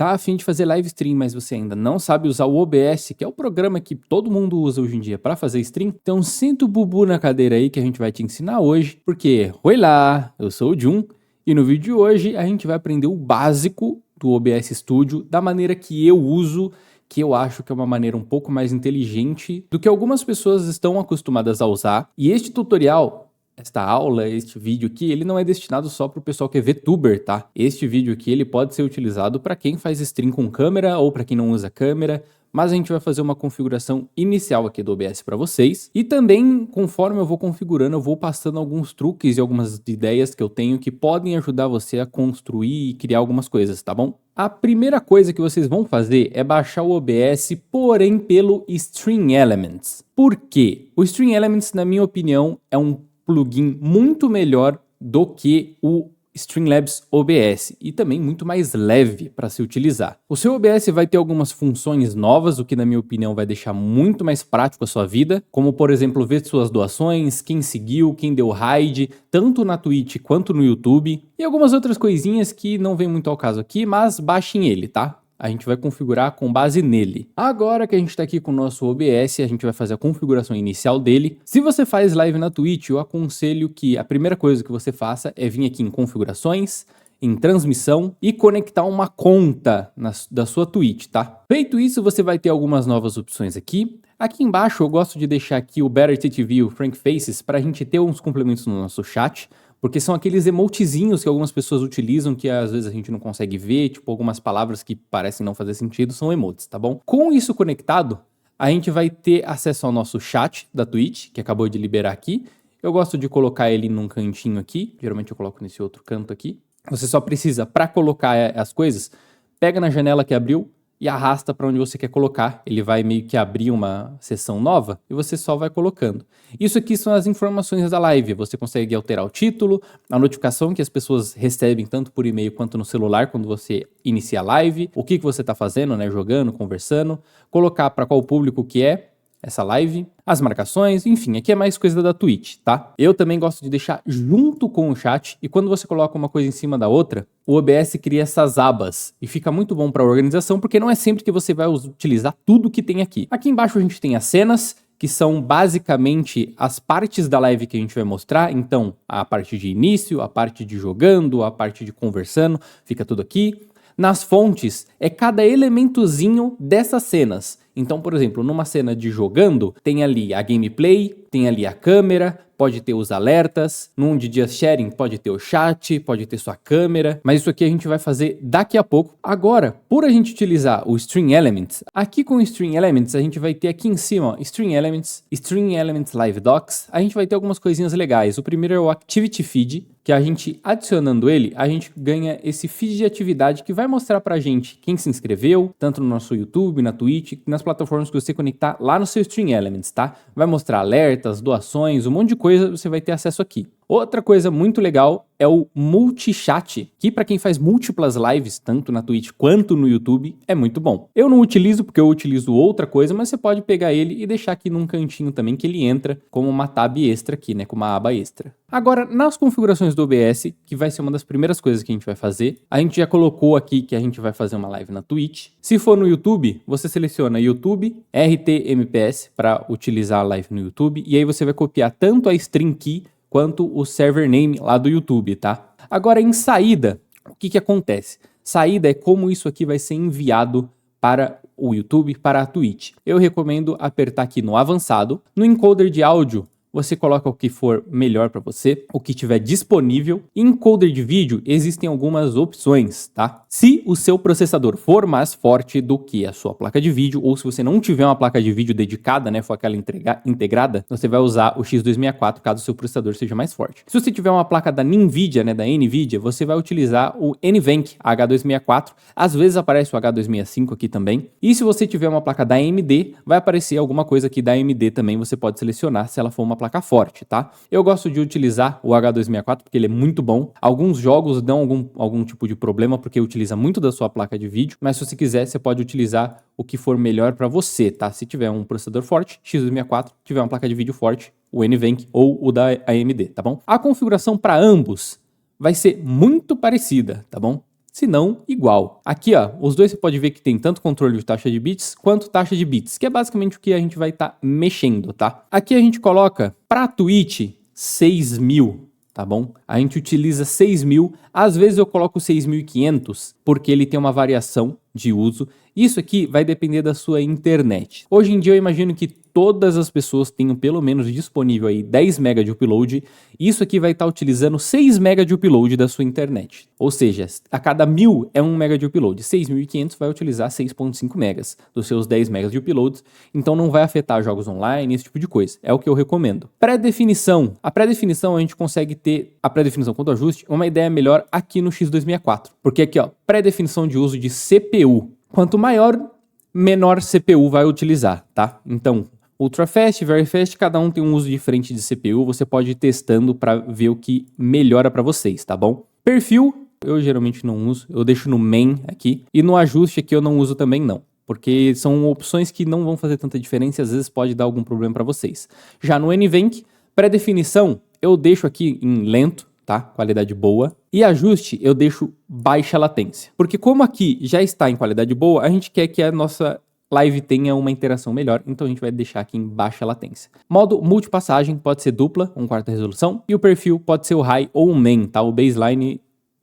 Tá a fim de fazer live stream, mas você ainda não sabe usar o OBS, que é o programa que todo mundo usa hoje em dia para fazer stream? Então senta o bubu na cadeira aí que a gente vai te ensinar hoje, porque oi lá, eu sou o Jun, e no vídeo de hoje a gente vai aprender o básico do OBS Studio da maneira que eu uso, que eu acho que é uma maneira um pouco mais inteligente do que algumas pessoas estão acostumadas a usar. E este tutorial, esta aula, este vídeo aqui, ele não é destinado só para o pessoal que é VTuber, tá? Este vídeo aqui, ele pode ser utilizado para quem faz stream com câmera ou para quem não usa câmera, mas a gente vai fazer uma configuração inicial aqui do OBS para vocês. E também, conforme eu vou configurando, eu vou passando alguns truques e algumas ideias que eu tenho que podem ajudar você a construir e criar algumas coisas, tá bom? A primeira coisa que vocês vão fazer é baixar o OBS, porém pelo Stream Elements. Por quê? O Stream Elements, na minha opinião, é um plugin muito melhor do que o Streamlabs OBS e também muito mais leve para se utilizar. O seu OBS vai ter algumas funções novas, o que na minha opinião vai deixar muito mais prático a sua vida, como por exemplo ver suas doações, quem seguiu, quem deu raid, tanto na Twitch quanto no YouTube, e algumas outras coisinhas que não vem muito ao caso aqui, mas baixem ele, tá? A gente vai configurar com base nele. Agora que a gente está aqui com o nosso OBS, a gente vai fazer a configuração inicial dele. Se você faz live na Twitch, eu aconselho que a primeira coisa que você faça é vir aqui em configurações, em transmissão e conectar uma conta da sua Twitch, tá? Feito isso, você vai ter algumas novas opções aqui. Aqui embaixo eu gosto de deixar aqui o Better TTV e o Frank Faces para a gente ter uns complementos no nosso chat. Porque são aqueles emotezinhos que algumas pessoas utilizam que às vezes a gente não consegue ver, tipo algumas palavras que parecem não fazer sentido, são emotes, tá bom? Com isso conectado, a gente vai ter acesso ao nosso chat da Twitch, que acabou de liberar aqui. Eu gosto de colocar ele num cantinho aqui, geralmente eu coloco nesse outro canto aqui. Você só precisa, para colocar as coisas, pega na janela que abriu e arrasta para onde você quer colocar. Ele vai meio que abrir uma sessão nova e você só vai colocando. Isso aqui são as informações da live. Você consegue alterar o título, a notificação que as pessoas recebem tanto por e-mail quanto no celular quando você inicia a live, o que você está fazendo, né, jogando, conversando, colocar para qual público que é essa live, as marcações, enfim, aqui é mais coisa da Twitch, tá? Eu também gosto de deixar junto com o chat e quando você coloca uma coisa em cima da outra, o OBS cria essas abas e fica muito bom para organização porque não é sempre que você vai utilizar tudo que tem aqui. Aqui embaixo a gente tem as cenas, que são basicamente as partes da live que a gente vai mostrar, então a parte de início, a parte de jogando, a parte de conversando, fica tudo aqui. Nas fontes, é cada elementozinho dessas cenas. Então, por exemplo, numa cena de jogando, tem ali a gameplay, tem ali a câmera, pode ter os alertas, num de Just Sharing pode ter o chat, pode ter sua câmera, mas isso aqui a gente vai fazer daqui a pouco. Agora, por a gente utilizar o Stream Elements, aqui com o Stream Elements a gente vai ter aqui em cima, ó, Stream Elements Live Docs, a gente vai ter algumas coisinhas legais. O primeiro é o Activity Feed, que a gente adicionando ele, a gente ganha esse feed de atividade que vai mostrar pra gente quem se inscreveu, tanto no nosso YouTube, na Twitch, nas plataformas que você conectar lá no seu Stream Elements, tá? Vai mostrar alertas, doações, um monte de coisa você vai ter acesso aqui. Outra coisa muito legal é o Multichat, que para quem faz múltiplas lives, tanto na Twitch quanto no YouTube, é muito bom. Eu não utilizo porque eu utilizo outra coisa, mas você pode pegar ele e deixar aqui num cantinho também que ele entra como uma tab extra aqui, né, como uma aba extra. Agora, nas configurações do OBS, que vai ser uma das primeiras coisas que a gente vai fazer, a gente já colocou aqui que a gente vai fazer uma live na Twitch. Se for no YouTube, você seleciona YouTube, RTMPS para utilizar a live no YouTube, e aí você vai copiar tanto a string key quanto o server name lá do YouTube, tá? Agora, em saída, o que acontece? Saída é como isso aqui vai ser enviado para o YouTube, para a Twitch. Eu recomendo apertar aqui no avançado. No encoder de áudio, você coloca o que for melhor para você, o que tiver disponível. Em encoder de vídeo, existem algumas opções, tá? Se o seu processador for mais forte do que a sua placa de vídeo, ou se você não tiver uma placa de vídeo dedicada, né, for aquela integrada, você vai usar o X264 caso o seu processador seja mais forte. Se você tiver uma placa da NVIDIA, né, da NVIDIA, você vai utilizar o NVENC H264. Às vezes aparece o H265 aqui também. E se você tiver uma placa da AMD, vai aparecer alguma coisa aqui da AMD também, você pode selecionar se ela for uma placa forte, tá? Eu gosto de utilizar o H264 porque ele é muito bom. Alguns jogos dão algum tipo de problema porque utiliza muito da sua placa de vídeo, mas se você quiser, você pode utilizar o que for melhor para você, tá? Se tiver um processador forte, X264, tiver uma placa de vídeo forte, o NVENC ou o da AMD, tá bom? A configuração para ambos vai ser muito parecida, tá bom? se não, igual. Aqui, ó, os dois você pode ver que tem tanto controle de taxa de bits quanto taxa de bits, que é basicamente o que a gente vai estar mexendo, tá? Aqui a gente coloca para Twitch 6.000, tá bom? A gente utiliza 6.000, às vezes eu coloco 6.500, porque ele tem uma variação de uso. Isso aqui vai depender da sua internet. Hoje em dia eu imagino que todas as pessoas tenham pelo menos disponível aí 10 MB de upload. Isso aqui vai estar utilizando 6 MB de upload da sua internet. Ou seja, a cada 1.000 é 1 MB de upload. 6.500 vai utilizar 6.5 MB dos seus 10 MB de uploads. Então não vai afetar jogos online, esse tipo de coisa. É o que eu recomendo. Pré-definição. A pré-definição a gente consegue ter, a pré-definição quanto ajuste, uma ideia melhor aqui no X264. Porque aqui, ó, pré-definição de uso de CPU. Quanto maior, menor CPU vai utilizar, tá? Então, Ultra Fast, Very Fast, cada um tem um uso diferente de CPU, você pode ir testando para ver o que melhora para vocês, tá bom? Perfil, eu geralmente não uso, eu deixo no main aqui, e no ajuste aqui eu não uso também não, porque são opções que não vão fazer tanta diferença e às vezes pode dar algum problema para vocês. Já no NVENC, pré-definição, eu deixo aqui em lento, tá? Qualidade boa. E ajuste eu deixo baixa latência. Porque como aqui já está em qualidade boa, a gente quer que a nossa live tenha uma interação melhor, então a gente vai deixar aqui em baixa latência. Modo multipassagem pode ser dupla, 1/4 resolução, e o perfil pode ser o high ou o main, tá? O baseline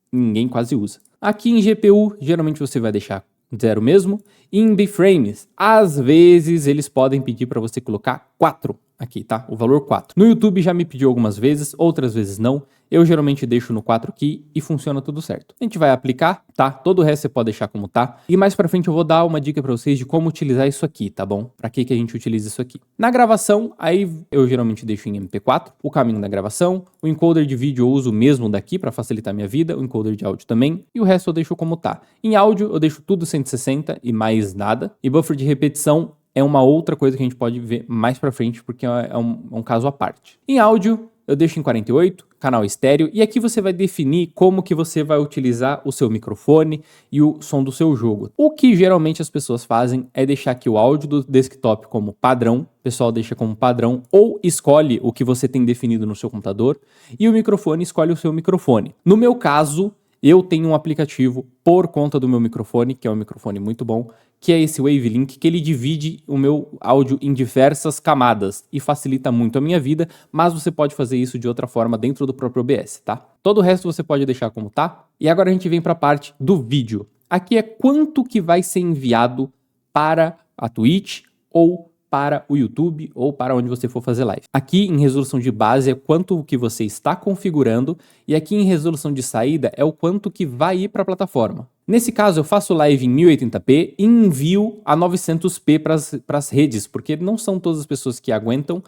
ninguém quase usa. Aqui em GPU, geralmente você vai deixar 0 mesmo. E em B-frames, às vezes eles podem pedir para você colocar 4 aqui, tá? O valor 4. No YouTube já me pediu algumas vezes, outras vezes não. Eu geralmente deixo no 4 aqui e funciona tudo certo. A gente vai aplicar, tá? Todo o resto você pode deixar como tá. E mais pra frente eu vou dar uma dica pra vocês de como utilizar isso aqui, tá bom? Pra que a gente utiliza isso aqui. Na gravação, aí eu geralmente deixo em MP4, o caminho da gravação. O encoder de vídeo eu uso mesmo daqui pra facilitar minha vida. O encoder de áudio também. E o resto eu deixo como tá. Em áudio eu deixo tudo 160 e mais nada. E buffer de repetição é uma outra coisa que a gente pode ver mais pra frente, porque é um caso à parte. Em áudio, eu deixo em 48, canal estéreo, e aqui você vai definir como que você vai utilizar o seu microfone e o som do seu jogo. O que geralmente as pessoas fazem é deixar aqui o áudio do desktop como padrão, o pessoal deixa como padrão, ou escolhe o que você tem definido no seu computador, e o microfone escolhe o seu microfone. No meu caso, eu tenho um aplicativo por conta do meu microfone, que é um microfone muito bom, que é esse Wavelink, que ele divide o meu áudio em diversas camadas e facilita muito a minha vida, mas você pode fazer isso de outra forma dentro do próprio OBS, tá? Todo o resto você pode deixar como tá. E agora a gente vem para a parte do vídeo. Aqui é quanto que vai ser enviado para a Twitch ou para o YouTube ou para onde você for fazer live. Aqui em resolução de base é quanto que você está configurando e aqui em resolução de saída é o quanto que vai ir para a plataforma. Nesse caso eu faço live em 1080p e envio a 900p para as redes, porque não são todas as pessoas que aguentam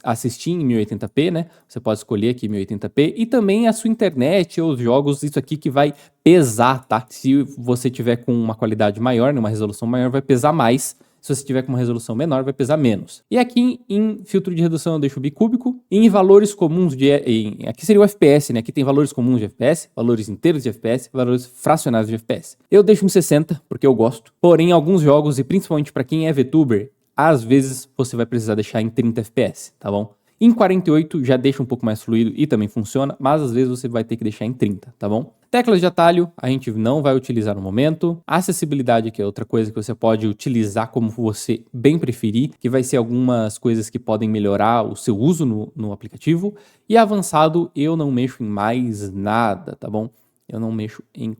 assistir em 1080p, né? Você pode escolher aqui 1080p e também a sua internet ou os jogos, isso aqui que vai pesar, tá? Se você tiver com uma qualidade maior, uma resolução maior, vai pesar mais. Se você tiver com uma resolução menor, vai pesar menos. E aqui em filtro de redução eu deixo bicúbico. E em valores comuns aqui seria o FPS, né? Aqui tem valores comuns de FPS, valores inteiros de FPS, valores fracionados de FPS. Eu deixo em 60, porque eu gosto. Porém, alguns jogos, e principalmente para quem é VTuber, às vezes você vai precisar deixar em 30 FPS, tá bom? Em 48 já deixa um pouco mais fluido e também funciona, mas às vezes você vai ter que deixar em 30, tá bom? Teclas de atalho a gente não vai utilizar no momento. Acessibilidade, que é outra coisa que você pode utilizar como você bem preferir, que vai ser algumas coisas que podem melhorar o seu uso no aplicativo. E avançado, eu não mexo em mais nada, tá bom? Eu não mexo em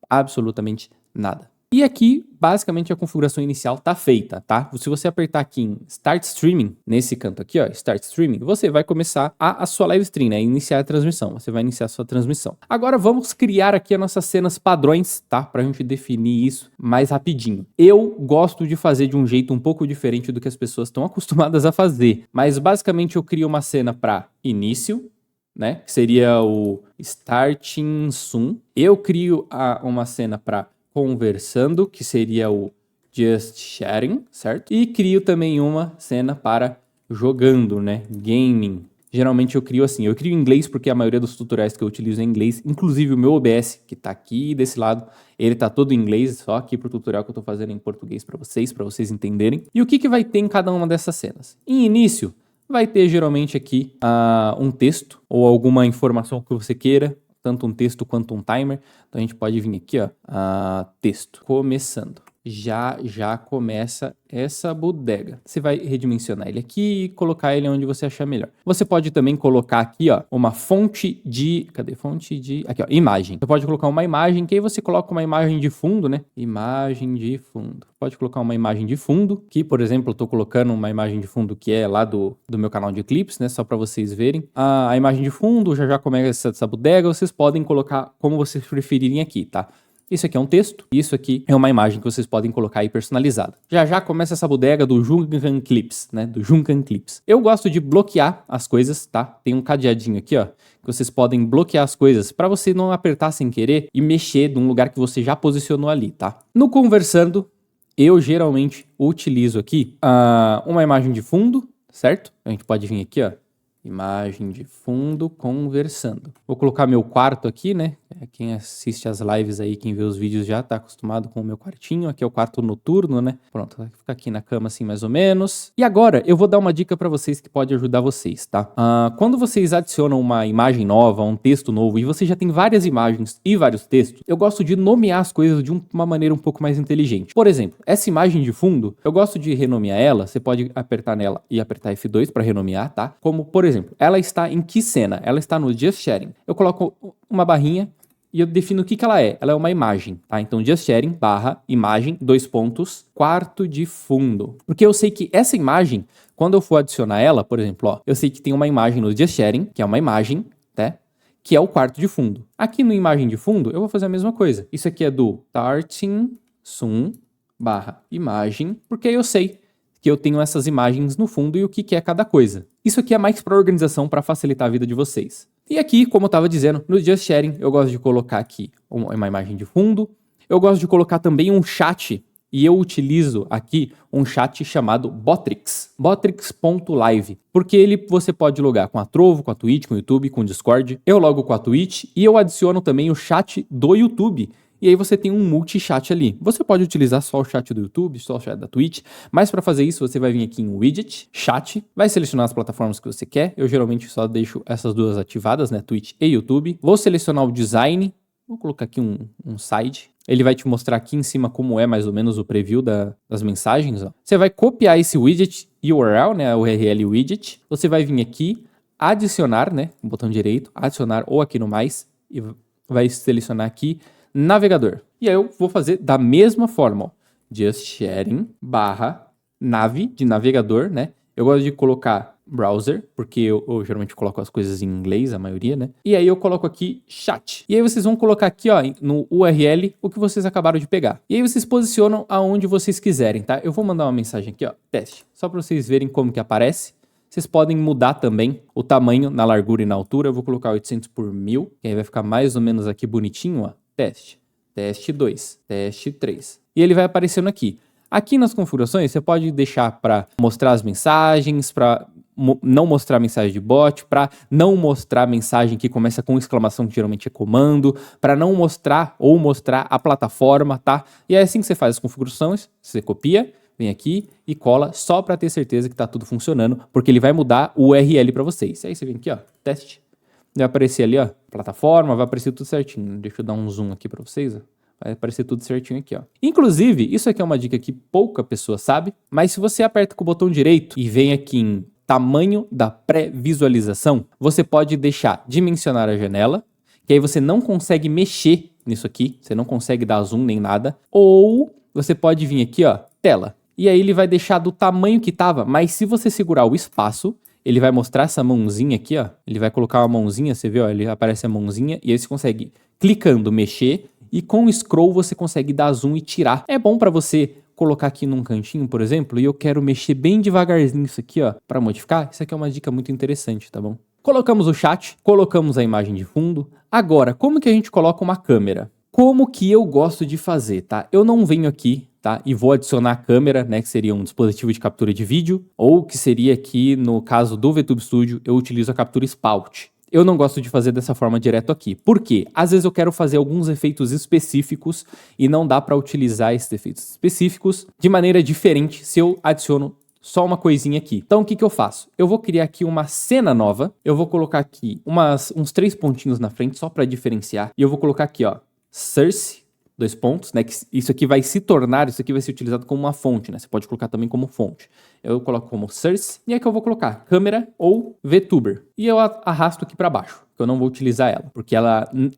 absolutamente nada. E aqui, basicamente, a configuração inicial tá feita, tá? Se você apertar aqui em Start Streaming, nesse canto aqui, ó, Start Streaming, você vai começar a sua live stream, né? Iniciar a transmissão. Você vai iniciar a sua transmissão. Agora vamos criar aqui as nossas cenas padrões, tá? Pra gente definir isso mais rapidinho. Eu gosto de fazer de um jeito um pouco diferente do que as pessoas estão acostumadas a fazer. Mas, basicamente, eu crio uma cena para início, né? Que seria o Starting Soon. Eu crio uma cena para conversando, que seria o Just Chatting, certo? E crio também uma cena para jogando, né? Gaming. Geralmente eu crio assim, eu crio em inglês porque a maioria dos tutoriais que eu utilizo é em inglês, inclusive o meu OBS, que tá aqui desse lado, ele tá todo em inglês, só aqui pro tutorial que eu tô fazendo em português para vocês entenderem. E o que vai ter em cada uma dessas cenas? Em início, vai ter geralmente aqui um texto ou alguma informação que você queira tanto um texto quanto um timer. Então a gente pode vir aqui, ó, texto, começando. Já começa essa bodega. Você vai redimensionar ele aqui e colocar ele onde você achar melhor. Você pode também colocar aqui, ó, uma fonte de... Cadê? Fonte de... Aqui, ó, imagem. Você pode colocar uma imagem, que aí você coloca uma imagem de fundo, né? Imagem de fundo. Pode colocar uma imagem de fundo, que, por exemplo, eu tô colocando uma imagem de fundo que é lá do meu canal de clips, né? Só para vocês verem. A imagem de fundo já começa essa bodega. Vocês podem colocar como vocês preferirem aqui, tá? Isso aqui é um texto, isso aqui é uma imagem que vocês podem colocar aí personalizada. Já começa essa bodega do Junkan Clips, né? Do Junkan Clips. Eu gosto de bloquear as coisas, tá? Tem um cadeadinho aqui, ó, que vocês podem bloquear as coisas para você não apertar sem querer e mexer num lugar que você já posicionou ali, tá? No conversando, eu geralmente utilizo aqui uma imagem de fundo, certo? A gente pode vir aqui, ó. Imagem de fundo conversando. Vou colocar meu quarto aqui, né? Quem assiste as lives aí, quem vê os vídeos já tá acostumado com o meu quartinho. Aqui é o quarto noturno, né? Pronto, vai ficar aqui na cama assim mais ou menos. E agora eu vou dar uma dica pra vocês que pode ajudar vocês, tá? Quando vocês adicionam uma imagem nova, um texto novo, e você já tem várias imagens e vários textos, eu gosto de nomear as coisas de uma maneira um pouco mais inteligente. Por exemplo, essa imagem de fundo, eu gosto de renomear ela. Você pode apertar nela e apertar F2 pra renomear, tá? Como, por exemplo, ela está em que cena? Ela está no Just Sharing. Eu coloco uma barrinha e eu defino o que ela é. Ela é uma imagem, tá? Então, Just Sharing, barra, imagem, 2 pontos, quarto de fundo. Porque eu sei que essa imagem, quando eu for adicionar ela, por exemplo, ó, eu sei que tem uma imagem no Just Sharing, que é uma imagem, tá? Que é o quarto de fundo. Aqui no imagem de fundo, eu vou fazer a mesma coisa. Isso aqui é do starting sum, barra, imagem, porque aí eu sei que eu tenho essas imagens no fundo e o que é cada coisa. Isso aqui é mais para organização, para facilitar a vida de vocês. E aqui, como eu estava dizendo, no Just Sharing, eu gosto de colocar aqui uma imagem de fundo. Eu gosto de colocar também um chat, e eu utilizo aqui um chat chamado Botrix, botrix.live, porque você pode logar com a Trovo, com a Twitch, com o YouTube, com o Discord. Eu logo com a Twitch e eu adiciono também o chat do YouTube. E aí você tem um multi-chat ali. Você pode utilizar só o chat do YouTube, só o chat da Twitch, mas para fazer isso você vai vir aqui em Widget, Chat, vai selecionar as plataformas que você quer. Eu geralmente só deixo essas duas ativadas, né, Twitch e YouTube. Vou selecionar o Design, vou colocar aqui um Side. Ele vai te mostrar aqui em cima como é mais ou menos o preview das mensagens. Ó. Você vai copiar esse widget URL, né, a URL widget. Você vai vir aqui, adicionar, né, com o botão direito, adicionar ou aqui no mais, e vai selecionar aqui navegador. E aí eu vou fazer da mesma forma, ó. Just Sharing, barra, nave, de navegador, né? Eu gosto de colocar browser, porque eu geralmente coloco as coisas em inglês, a maioria, né? E aí eu coloco aqui chat. E aí vocês vão colocar aqui, ó, no URL, o que vocês acabaram de pegar. E aí vocês posicionam aonde vocês quiserem, tá? Eu vou mandar uma mensagem aqui, ó, teste, só para vocês verem como que aparece. Vocês podem mudar também o tamanho na largura e na altura. Eu vou colocar 800 por 1000, que aí vai ficar mais ou menos aqui bonitinho, ó. Teste 2, teste 3. E ele vai aparecendo aqui. Aqui nas configurações, você pode deixar para mostrar as mensagens, para não mostrar mensagem de bot, para não mostrar mensagem que começa com exclamação, que geralmente é comando, para não mostrar ou mostrar a plataforma, tá? E é assim que você faz as configurações, você copia, vem aqui e cola só para ter certeza que está tudo funcionando, porque ele vai mudar o URL para vocês. Aí você vem aqui, ó, teste. Vai aparecer ali, ó, plataforma, vai aparecer tudo certinho. Deixa eu dar um zoom aqui pra vocês, ó. Vai aparecer tudo certinho aqui, ó. Inclusive, isso aqui é uma dica que pouca pessoa sabe, mas se você aperta com o botão direito e vem aqui em tamanho da pré-visualização, você pode deixar dimensionar a janela, que aí você não consegue mexer nisso aqui, você não consegue dar zoom nem nada, ou você pode vir aqui, ó, tela. E aí ele vai deixar do tamanho que tava, mas se você segurar o espaço, ele vai mostrar essa mãozinha aqui, ó. Ele vai colocar uma mãozinha, você vê, ó, ele aparece a mãozinha e aí você consegue, clicando, mexer e com o scroll você consegue dar zoom e tirar. É bom para você colocar aqui num cantinho, por exemplo, e eu quero mexer bem devagarzinho isso aqui, ó, para modificar. Isso aqui é uma dica muito interessante, tá bom? Colocamos o chat, colocamos a imagem de fundo. Agora, como que a gente coloca uma câmera? Como que eu gosto de fazer, tá? Eu não venho aqui, tá? E vou adicionar a câmera, né? Que seria um dispositivo de captura de vídeo, ou que seria aqui, no caso do VTube Studio, eu utilizo a captura Spout. Eu não gosto de fazer dessa forma direto aqui. Por quê? Às vezes eu quero fazer alguns efeitos específicos e não dá para utilizar esses efeitos específicos de maneira diferente se eu adiciono só uma coisinha aqui. Então, o que eu faço? Eu vou criar aqui uma cena nova. Eu vou colocar aqui uns 3 pontinhos na frente, só para diferenciar. E eu vou colocar aqui, ó, Source, 2 pontos, né? Que isso aqui vai ser utilizado como uma fonte, né? Você pode colocar também como fonte. Eu coloco como Source, e aqui eu vou colocar câmera ou VTuber. E eu arrasto aqui para baixo, que eu não vou utilizar ela, porque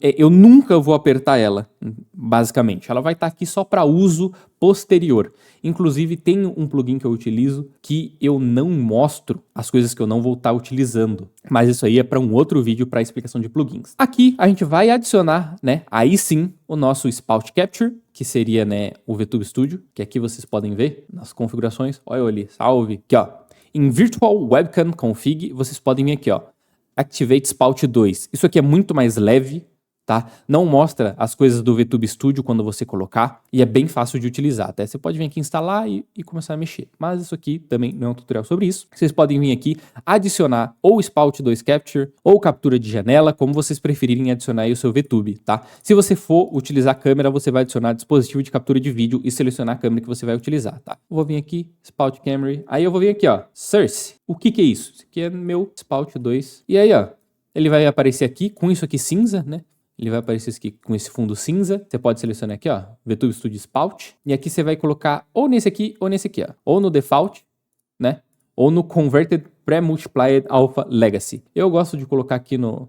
eu nunca vou apertar ela, basicamente. Ela vai estar aqui só para uso posterior. Inclusive, tem um plugin que eu utilizo que eu não mostro as coisas que eu não vou estar utilizando. Mas isso aí é para um outro vídeo para explicação de plugins. Aqui a gente vai adicionar, né, aí sim, o nosso Spout Capture, que seria, né, o VTube Studio, que aqui vocês podem ver nas configurações. Olha eu ali, salve. Aqui, ó, em Virtual Webcam Config, vocês podem vir aqui, ó, Activate Spout 2. Isso aqui é muito mais leve, tá? Não mostra as coisas do VTube Studio quando você colocar e é bem fácil de utilizar. Até você pode vir aqui instalar e começar a mexer. Mas isso aqui também não é um tutorial sobre isso. Vocês podem vir aqui adicionar ou Spout 2 Capture ou captura de janela, como vocês preferirem adicionar aí o seu VTube, tá? Se você for utilizar a câmera, você vai adicionar dispositivo de captura de vídeo e selecionar a câmera que você vai utilizar, tá? Eu vou vir aqui, Spout Camera, aí eu vou vir aqui, ó, Source. O que é isso? Isso aqui é meu Spout 2. E aí, ó, ele vai aparecer aqui com isso aqui cinza, né? Ele vai aparecer aqui com esse fundo cinza. Você pode selecionar aqui, ó, VTube Studio Spout. E aqui você vai colocar ou nesse aqui, ó. Ou no Default, né? Ou no Converted Pre-Multiplied Alpha Legacy. Eu gosto de colocar aqui no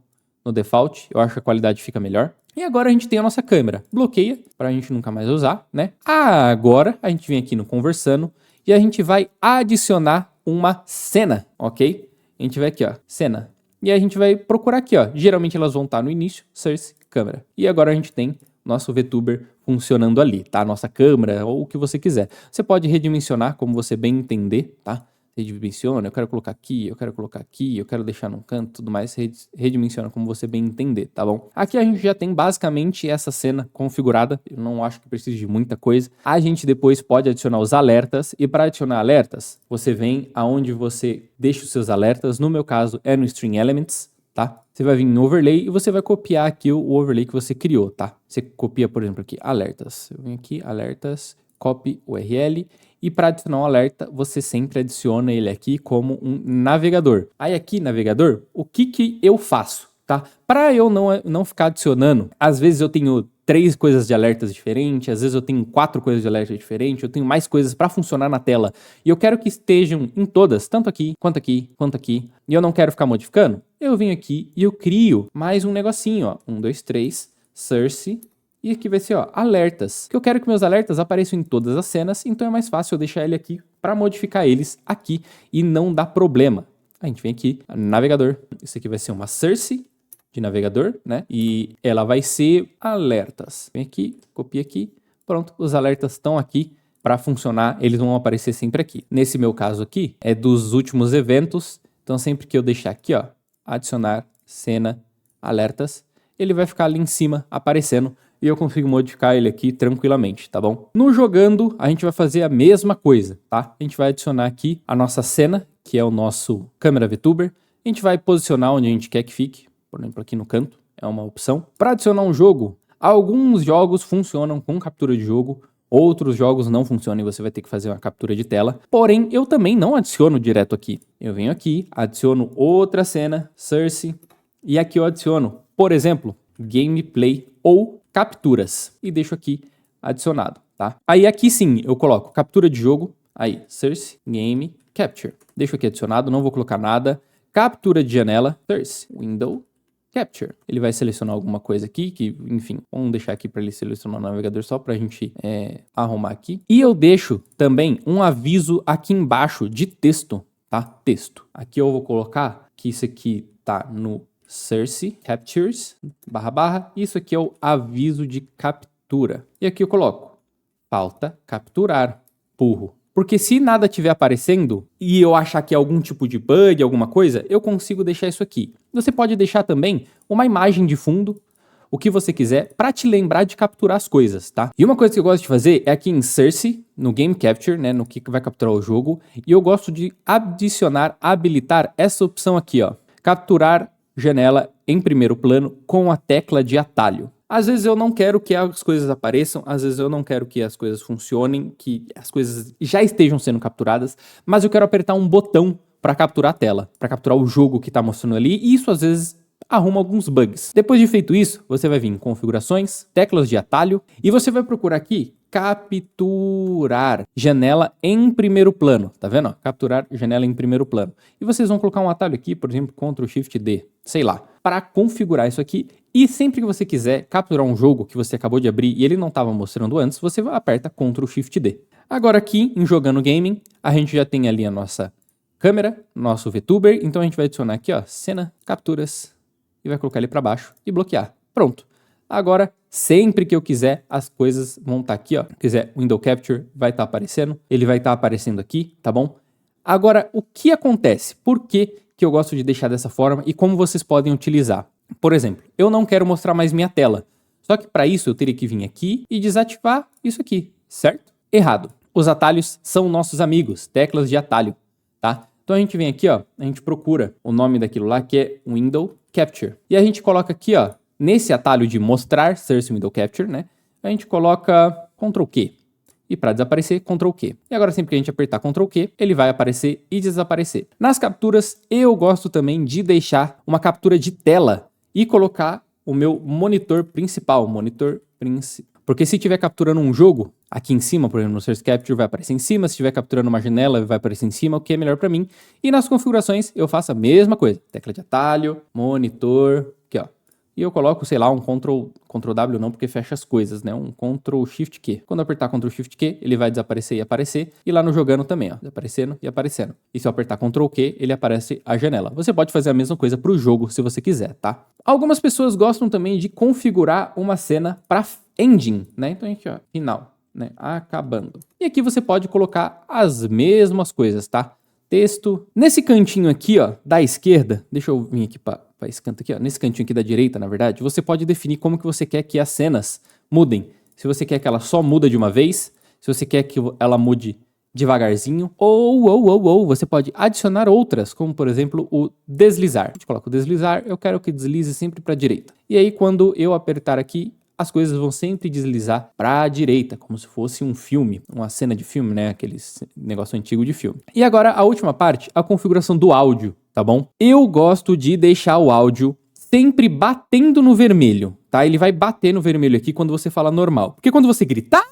Default. Eu acho que a qualidade fica melhor. E agora a gente tem a nossa câmera. Bloqueia, pra gente nunca mais usar, né? Agora a gente vem aqui no Conversando e a gente vai adicionar uma cena, ok? A gente vai aqui, ó, cena. E a gente vai procurar aqui, ó. Geralmente elas vão estar no início, Source, câmera. E agora a gente tem nosso VTuber funcionando ali, tá? Nossa câmera ou o que você quiser. Você pode redimensionar como você bem entender, tá? Redimensiona, eu quero colocar aqui, eu quero deixar num canto, tudo mais, redimensiona como você bem entender, tá bom? Aqui a gente já tem basicamente essa cena configurada, eu não acho que precise de muita coisa. A gente depois pode adicionar os alertas, e para adicionar alertas, você vem aonde você deixa os seus alertas, no meu caso é no String Elements, tá? Você vai vir em Overlay e você vai copiar aqui o overlay que você criou, tá? Você copia, por exemplo, aqui, alertas. Eu venho aqui, alertas, copy URL. E para adicionar um alerta, você sempre adiciona ele aqui como um navegador. Aí aqui, navegador, o que eu faço, tá? Para eu não ficar adicionando, às vezes eu tenho 3 coisas de alertas diferentes, às vezes eu tenho 4 coisas de alerta diferentes, eu tenho mais coisas para funcionar na tela. E eu quero que estejam em todas, tanto aqui, quanto aqui, quanto aqui. E eu não quero ficar modificando. Eu venho aqui e eu crio mais um negocinho, ó. 1, 2, 3, Source. E aqui vai ser, ó, alertas. Que eu quero que meus alertas apareçam em todas as cenas, então é mais fácil eu deixar ele aqui para modificar eles aqui e não dá problema. A gente vem aqui, navegador. Isso aqui vai ser uma Source de navegador, né? E ela vai ser alertas. Vem aqui, copia aqui. Pronto, os alertas estão aqui para funcionar, eles vão aparecer sempre aqui. Nesse meu caso aqui, é dos últimos eventos. Então sempre que eu deixar aqui, ó, adicionar cena, alertas, ele vai ficar ali em cima aparecendo. E eu consigo modificar ele aqui tranquilamente, tá bom? No jogando, a gente vai fazer a mesma coisa, tá? A gente vai adicionar aqui a nossa cena, que é o nosso câmera VTuber. A gente vai posicionar onde a gente quer que fique, por exemplo, aqui no canto, é uma opção. Para adicionar um jogo, alguns jogos funcionam com captura de jogo, outros jogos não funcionam e você vai ter que fazer uma captura de tela. Porém, eu também não adiciono direto aqui. Eu venho aqui, adiciono outra cena, Source, e aqui eu adiciono, por exemplo, gameplay ou capturas e deixo aqui adicionado, tá? Aí aqui sim eu coloco captura de jogo, aí Source, Game, Capture. Deixo aqui adicionado, não vou colocar nada. Captura de janela, Source, Window, Capture. Ele vai selecionar alguma coisa aqui, que enfim, vamos deixar aqui para ele selecionar o navegador só para a gente arrumar aqui. E eu deixo também um aviso aqui embaixo de texto, tá? Texto. Aqui eu vou colocar que isso aqui tá no Source, Captures, //, isso aqui é o aviso de captura. E aqui eu coloco, falta capturar, burro. Porque se nada estiver aparecendo e eu achar que é algum tipo de bug, alguma coisa, eu consigo deixar isso aqui. Você pode deixar também uma imagem de fundo, o que você quiser, para te lembrar de capturar as coisas, tá? E uma coisa que eu gosto de fazer é aqui em Source, no Game Capture, né, no que vai capturar o jogo, e eu gosto de habilitar essa opção aqui, ó, capturar janela em primeiro plano com a tecla de atalho. Às vezes eu não quero que as coisas apareçam, às vezes eu não quero que as coisas funcionem, que as coisas já estejam sendo capturadas, mas eu quero apertar um botão para capturar a tela, para capturar o jogo que está mostrando ali, e isso às vezes arruma alguns bugs. Depois de feito isso, você vai vir em configurações, teclas de atalho, e você vai procurar aqui capturar janela em primeiro plano, tá vendo? Ó, capturar janela em primeiro plano. E vocês vão colocar um atalho aqui, por exemplo, Ctrl Shift D, sei lá, para configurar isso aqui. E sempre que você quiser capturar um jogo que você acabou de abrir e ele não estava mostrando antes, você aperta Ctrl Shift D. Agora aqui, em Jogando Gaming, a gente já tem ali a nossa câmera, nosso VTuber, então a gente vai adicionar aqui, ó, cena, capturas, e vai colocar ele para baixo e bloquear. Pronto. Agora, sempre que eu quiser, as coisas vão estar aqui, ó. Se quiser, Window Capture vai estar aparecendo. Ele vai estar aparecendo aqui, tá bom? Agora, o que acontece? Por que eu gosto de deixar dessa forma e como vocês podem utilizar? Por exemplo, eu não quero mostrar mais minha tela. Só que para isso eu teria que vir aqui e desativar isso aqui, certo? Errado. Os atalhos são nossos amigos, teclas de atalho, tá? Então a gente vem aqui, ó, a gente procura o nome daquilo lá que é Window Capture. E a gente coloca aqui, ó, nesse atalho de mostrar Source Window Capture, né? A gente coloca Ctrl Q. E para desaparecer, Ctrl Q. E agora sempre que a gente apertar Ctrl Q, ele vai aparecer e desaparecer. Nas capturas, eu gosto também de deixar uma captura de tela e colocar o meu monitor principal, porque se estiver capturando um jogo, aqui em cima, por exemplo, no Source Capture vai aparecer em cima, se estiver capturando uma janela vai aparecer em cima, o que é melhor para mim. E nas configurações eu faço a mesma coisa, tecla de atalho, monitor, aqui ó. E eu coloco, sei lá, um Ctrl W não, porque fecha as coisas, né? Um Ctrl Shift Q. Quando eu apertar Ctrl Shift Q, ele vai desaparecer e aparecer. E lá no jogando também, ó, desaparecendo e aparecendo. E se eu apertar Ctrl Q, ele aparece a janela. Você pode fazer a mesma coisa pro jogo, se você quiser, tá? Algumas pessoas gostam também de configurar uma cena para ending, né? Então a gente, ó, final, né? Acabando. E aqui você pode colocar as mesmas coisas, tá? Texto. Nesse cantinho aqui, ó, da esquerda, deixa eu vir aqui para esse canto aqui, ó, nesse cantinho aqui da direita, na verdade, você pode definir como que você quer que as cenas mudem. Se você quer que ela só muda de uma vez, se você quer que ela mude devagarzinho, ou você pode adicionar outras, como por exemplo o deslizar. A gente coloca o deslizar, eu quero que deslize sempre para a direita. E aí quando eu apertar aqui, as coisas vão sempre deslizar para a direita, como se fosse um filme, uma cena de filme, né? Aquele negócio antigo de filme. E agora a última parte, a configuração do áudio, tá bom? Eu gosto de deixar o áudio sempre batendo no vermelho, tá? Ele vai bater no vermelho aqui quando você fala normal. Porque quando você gritar,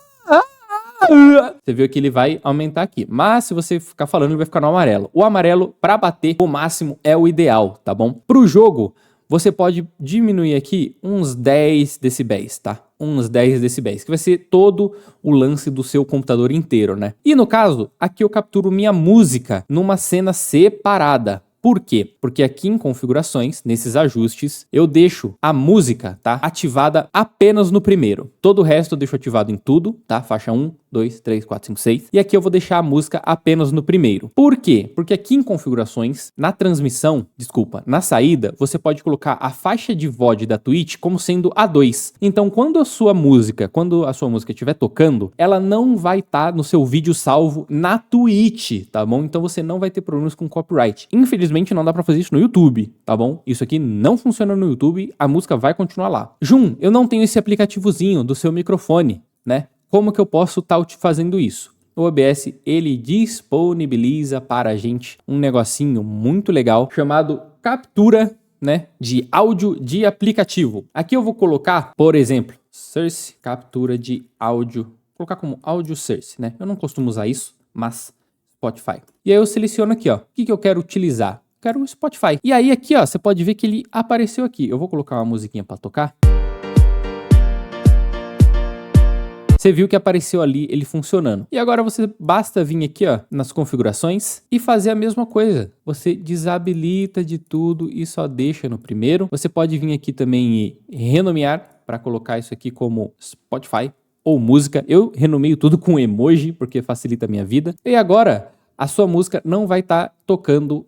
você viu que ele vai aumentar aqui. Mas se você ficar falando, ele vai ficar no amarelo. O amarelo, para bater, o máximo é o ideal, tá bom? Pro jogo, você pode diminuir aqui uns 10 decibéis, tá? Uns 10 decibéis, que vai ser todo o lance do seu computador inteiro, né? E no caso, aqui eu capturo minha música numa cena separada. Por quê? Porque aqui em configurações, nesses ajustes, eu deixo a música, tá? Ativada apenas no primeiro. Todo o resto eu deixo ativado em tudo, tá? Faixa 1, 2, 3, 4, 5, 6. E aqui eu vou deixar a música apenas no primeiro. Por quê? Porque aqui em configurações, na saída, você pode colocar a faixa de VOD da Twitch como sendo a 2. Então, quando a sua música estiver tocando, ela não vai estar no seu vídeo salvo na Twitch, tá bom? Então você não vai ter problemas com copyright. Infelizmente, não dá pra fazer isso no YouTube, tá bom? Isso aqui não funciona no YouTube, a música vai continuar lá. Jun, eu não tenho esse aplicativozinho do seu microfone, né? Como que eu posso estar fazendo isso? O OBS, ele disponibiliza para a gente um negocinho muito legal chamado captura, né, de áudio de aplicativo. Aqui eu vou colocar, por exemplo, Source, captura de áudio. Vou colocar como áudio Source, né? Eu não costumo usar isso, mas Spotify. E aí eu seleciono aqui, ó, o que eu quero utilizar? Quero o Spotify. E aí aqui, ó, você pode ver que ele apareceu aqui. Eu vou colocar uma musiquinha para tocar. Você viu que apareceu ali ele funcionando. E agora você basta vir aqui, ó, nas configurações e fazer a mesma coisa. Você desabilita de tudo e só deixa no primeiro. Você pode vir aqui também e renomear para colocar isso aqui como Spotify ou música. Eu renomeio tudo com emoji porque facilita a minha vida. E agora a sua música não vai estar tocando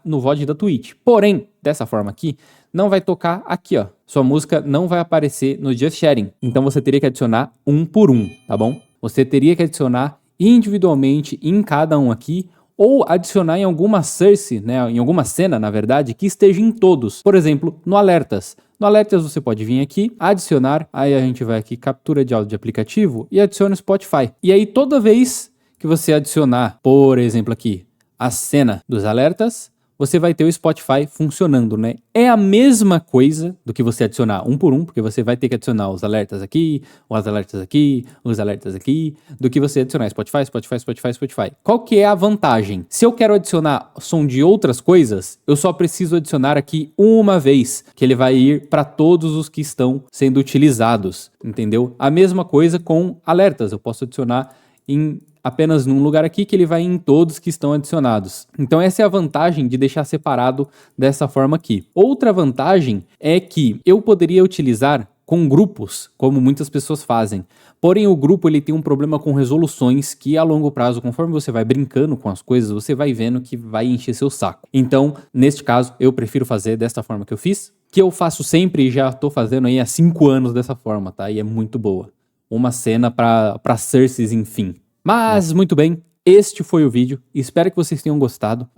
no VOD da Twitch. Porém, dessa forma aqui, não vai tocar aqui, ó. Sua música não vai aparecer no Just Sharing. Então você teria que adicionar um por um, tá bom? Você teria que adicionar individualmente em cada um aqui ou adicionar em alguma source, né, em alguma cena, na verdade, que esteja em todos. Por exemplo, no Alertas. No Alertas você pode vir aqui, adicionar, aí a gente vai aqui, captura de áudio de aplicativo e adiciona o Spotify. E aí toda vez que você adicionar, por exemplo aqui, a cena dos alertas, você vai ter o Spotify funcionando, né? É a mesma coisa do que você adicionar um por um, porque você vai ter que adicionar os alertas aqui, os alertas aqui, os alertas aqui, do que você adicionar Spotify, Spotify, Spotify, Spotify. Qual que é a vantagem? Se eu quero adicionar som de outras coisas, eu só preciso adicionar aqui uma vez, que ele vai ir para todos os que estão sendo utilizados, entendeu? A mesma coisa com alertas, eu posso adicionar em apenas num lugar aqui que ele vai em todos que estão adicionados. Então essa é a vantagem de deixar separado dessa forma aqui. Outra vantagem é que eu poderia utilizar com grupos, como muitas pessoas fazem. Porém, o grupo ele tem um problema com resoluções que a longo prazo, conforme você vai brincando com as coisas, você vai vendo que vai encher seu saco. Então, neste caso, eu prefiro fazer desta forma que eu fiz, que eu faço sempre e já estou fazendo aí há 5 anos dessa forma, tá? E é muito boa. Uma cena para Cersei, enfim. Mas, muito bem, este foi o vídeo, espero que vocês tenham gostado.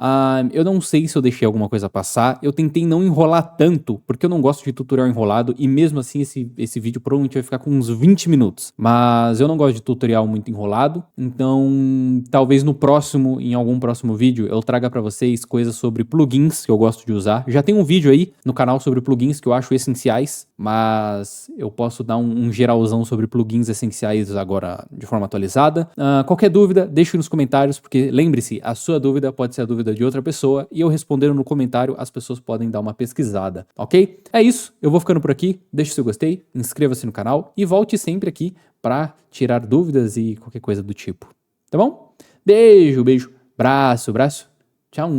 Eu não sei se eu deixei alguma coisa passar, eu tentei não enrolar tanto, porque eu não gosto de tutorial enrolado, e mesmo assim esse vídeo provavelmente vai ficar com uns 20 minutos. Mas eu não gosto de tutorial muito enrolado, então talvez no próximo, em algum próximo vídeo, eu traga pra vocês coisas sobre plugins que eu gosto de usar. Já tem um vídeo aí no canal sobre plugins que eu acho essenciais, mas eu posso dar um geralzão sobre plugins essenciais agora de forma atualizada. Qualquer dúvida, deixe nos comentários, porque lembre-se, a sua dúvida pode ser a dúvida de outra pessoa, e eu respondendo no comentário, as pessoas podem dar uma pesquisada, ok? É isso, eu vou ficando por aqui, deixe seu gostei, inscreva-se no canal e volte sempre aqui para tirar dúvidas e qualquer coisa do tipo, tá bom? Beijo, beijo, braço, tchau!